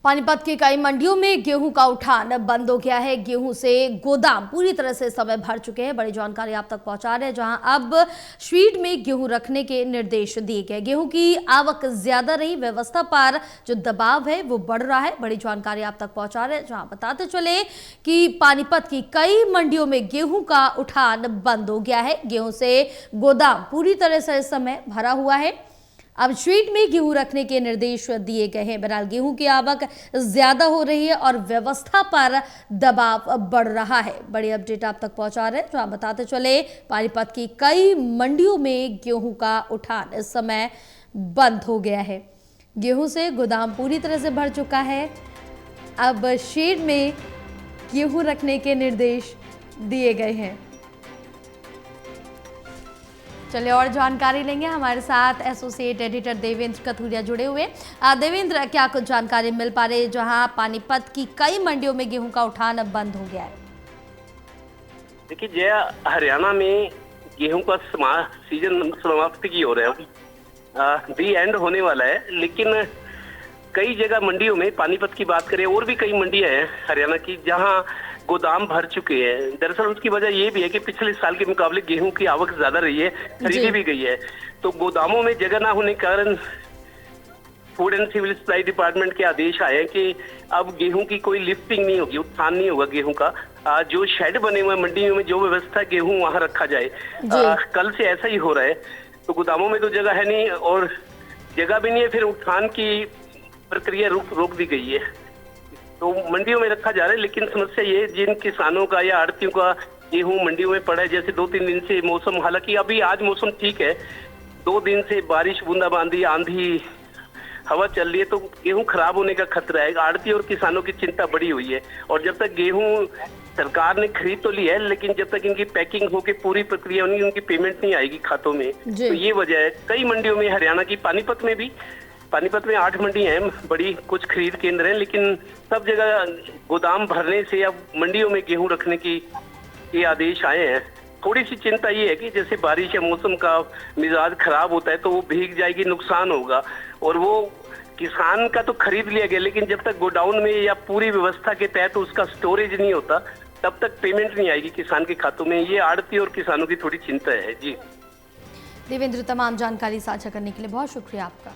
पानीपत की कई मंडियों में गेहूं का उठान बंद हो गया है। गेहूं से गोदाम पूरी तरह से समय भर चुके हैं। बड़ी जानकारी आप तक पहुंचा रहे हैं, जहां अब शीट में गेहूं रखने के निर्देश दिए गए। गेहूं की आवक ज्यादा रही, व्यवस्था पर जो दबाव है वो बढ़ रहा है। बड़ी जानकारी आप तक पहुंचा रहे हैं, जहां बताते चले कि पानीपत की कई मंडियों में गेहूं का उठान बंद हो गया है। गेहूं से गोदाम पूरी तरह से इस समय भरा हुआ है। अब शीट में गेहूं रखने के निर्देश दिए गए हैं। बहरहाल गेहूं की आवक ज्यादा हो रही है और व्यवस्था पर दबाव बढ़ रहा है। बड़ी अपडेट आप तक पहुंचा रहे हैं, जो आप बताते चले पानीपत की कई मंडियों में गेहूं का उठान इस समय बंद हो गया है। गेहूं से गोदाम पूरी तरह से भर चुका है। अब शीट में गेहूं रखने के निर्देश दिए गए हैं। चलिए और जानकारी लेंगे, हमारे साथ एसोसिएट एडिटर देवेंद्र कथुरिया जुड़े हुए। देवेंद्र, क्या कुछ जानकारी मिल पा रही है, जहां पानीपत की कई मंडियों में गेहूं का उठान अब बंद हो गया है? देखिए जय, हरियाणा में गेहूं का सीजन समाप्ति की ओर है, दी एंड होने वाला है। लेकिन कई जगह मंडियों में, पानीपत की बात करें और भी कई मंडियां हैं हरियाणा की, जहां गोदाम भर चुके हैं। दरअसल उसकी वजह ये भी है कि पिछले साल के मुकाबले गेहूं की आवक ज्यादा रही है, खरीदी भी गई है। तो गोदामों में जगह ना होने के कारण food and civil supply department के आदेश आए हैं कि अब गेहूं की कोई लिफ्टिंग नहीं होगी, उत्थान नहीं होगा गेहूं का। जो शेड बने हुए मंडियों में जो व्यवस्था गेहूं वहां रखा जाए, कल से ऐसा ही हो रहा है। तो गोदामों में तो जगह है नहीं और जगह भी नहीं है, फिर उत्थान की प्रक्रिया रोक दी गई है। तो मंडियों में रखा जा रहा है। लेकिन समस्या ये, जिन किसानों का या आड़तियों का गेहूं मंडियों में पड़ा है, जैसे 2-3 दिन से मौसम, हालांकि अभी आज मौसम ठीक है, 2 दिन से बारिश, बूंदाबांदी, आंधी, हवा चल रही है, तो गेहूं खराब होने का खतरा है। आड़ती और किसानों की चिंता बढ़ी हुई है। और जब तक गेहूं सरकार ने खरीद तो लिया है, लेकिन जब तक इनकी पैकिंग होकर पूरी प्रक्रिया होगी, उनकी पेमेंट नहीं आएगी खातों में। तो ये वजह है। कई मंडियों में हरियाणा की, पानीपत में 8 मंडी हैं बड़ी, कुछ खरीद केंद्र हैं, लेकिन सब जगह गोदाम भरने से अब मंडियों में गेहूं रखने की ये आदेश आए हैं। थोड़ी सी चिंता ये है कि जैसे बारिश या मौसम का मिजाज खराब होता है तो वो भीग जाएगी, नुकसान होगा। और वो किसान का तो खरीद लिया गया, लेकिन जब तक गोडाउन में या पूरी व्यवस्था के तहत उसका स्टोरेज नहीं होता, तब तक पेमेंट नहीं आएगी किसान के खातों में। ये आड़ती और किसानों की थोड़ी चिंता है। जी देवेंद्र, तमाम जानकारी साझा करने के लिए बहुत शुक्रिया आपका।